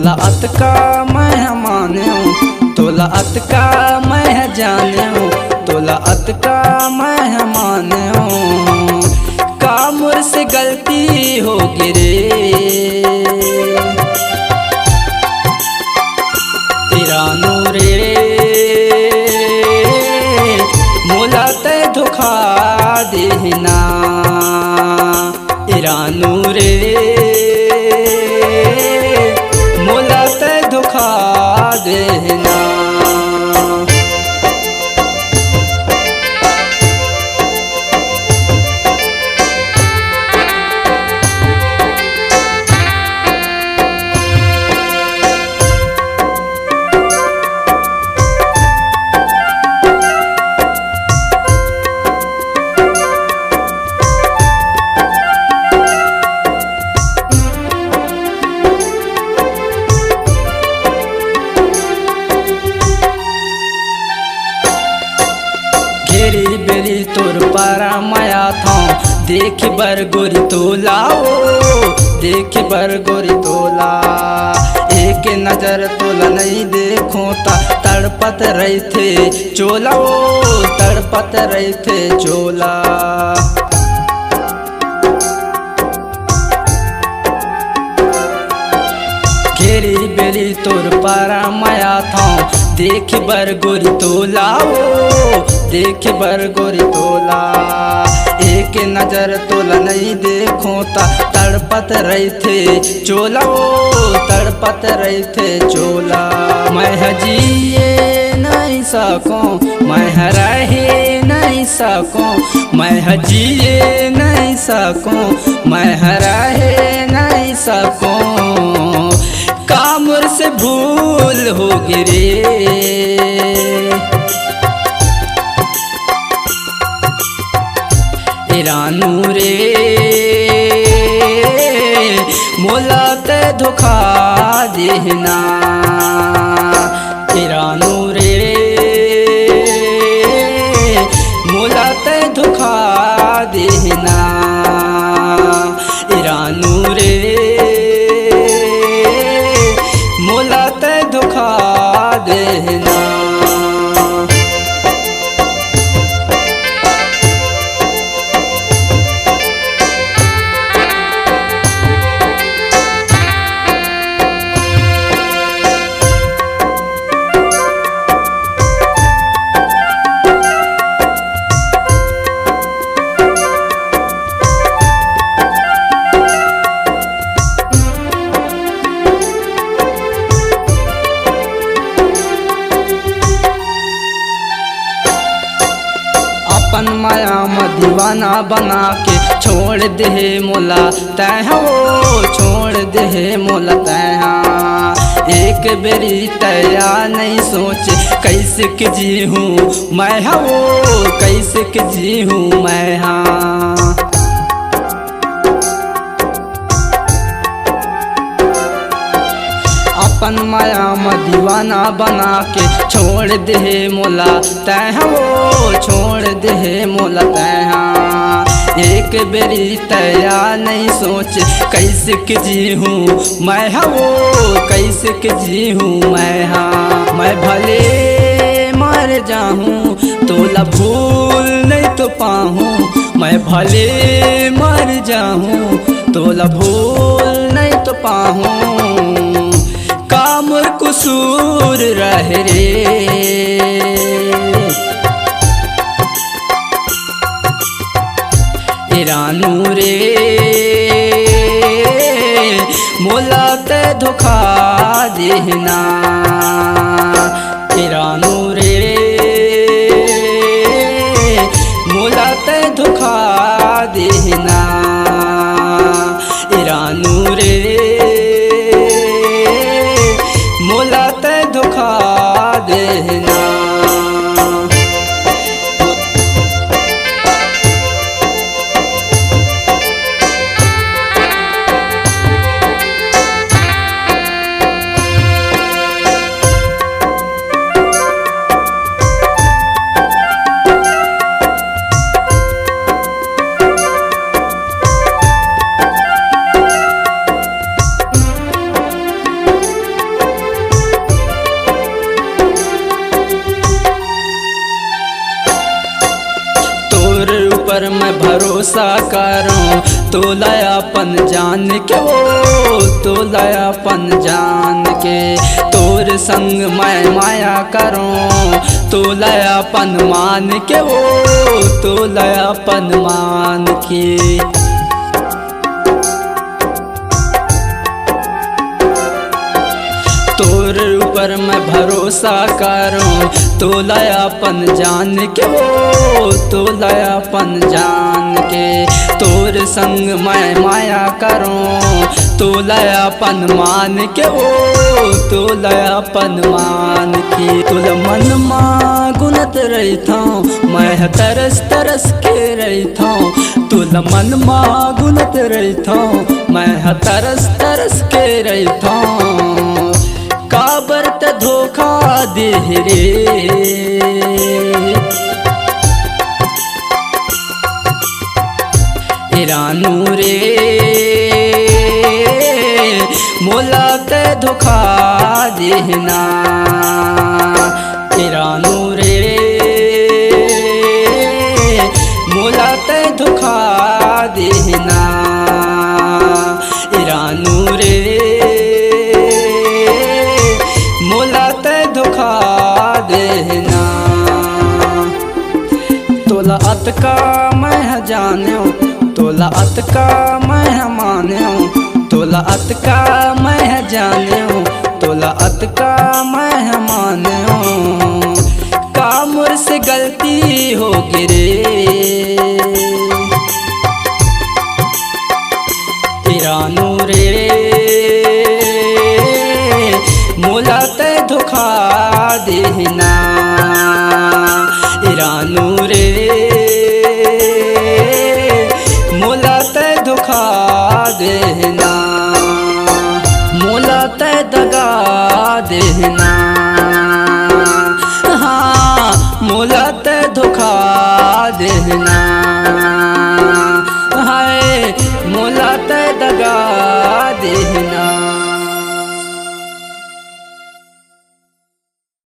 तोला अत का मैं मान्यो, तोला अत का मैं जान्यो, तोला अत का मैं मान्यो। कामुर से गलती हो गिरे तेरा नूरे, मोला ते धोखा देना तेरा नूरे, मोला ते धोखा देना। घेरी बेली तोर पारा माया था, देख बर गोरी तोला ओ, देख बर गोरी तोला। एक नजर तोला नहीं देखो ता तड़पत रही थे चोला ओ, तड़पत रही थे चोला। घेरी बेली तोर पारा माया था, देख बर गोरी तोला ओ, देख बर गोरी तोला। एक नजर तोला नहीं देखो ता तड़पत रही थे चोला ओ, तड़पत रही थे चोला। मैं जिए नहीं सकूं, मैं रहे नहीं सकूं, मैं जिए नहीं सकूं, मैं रहे नहीं सकूं। कामुर से भूल हो गिरे तेरा नूरे, मोला ते धोखा देना तेरा नूरे, मोला ते धोखा देना तेरा नूरे, मोला ते धोखा देना। अपन माया में दीवाना बना के छोड़ दे मोला तैं हो, छोड़ दे मोला तैं। एक बेरी तया नहीं सोचे कैसे के जी हूँ मैं हो, कैसे के जी हूँ मैं हाँ। अपन माया में दीवाना बना के छोड़ दे मोला तैं हो, छोड़ दे मोला तैं। एक बेरी तया नहीं सोचे कैसे के जी हूँ मैं हो, कैसे के जी हूँ मैं हाँ। मैं भले मर जाऊँ तोला भूल नहीं तो पाऊँ, मैं भले मर जाऊँ तोला भूल नहीं तो पाऊँ। कामुर कसूर रह रे तेरा नूरे, मोला ते धोखा देना तेरा नूरे, मोला ते धोखा देना तेरा नूरे, मोला ते धोखा देना। भरोसा करूं तोला अपन जान के वो तोला अपन जान के तोर संग मैं माया करूं तोला अपन मान के वो तोला अपन मान के तोर ऊपर मैं भरोसा करूं तोला अपन जान के वो तोला अपन जान के तोर संग मैं माया करूं तोला अपन मान के वो तोला अपन मान के तोला मन गुनत रहता मैं तरस तरस के रहता तोला मन गुनत रहता मैं तरस तरस के रहता काबर त धोखा दे रे रानू रे मोला ते धोखा देना रानू रे मोला ते धोखा देना रानू रे मोला ते धोखा देना तोला अतका मैं जान्यो तोला अतका मैं मान्यो तोला अतका मैं जान्यो तोला अतका मैं मान्यो का मुर से गलती हो गिरे रानू रे मोला ते धोखा देना रानू रे मोला ते धोखा देना मोला ते दगा देना हाँ मोला ते धोखा देना।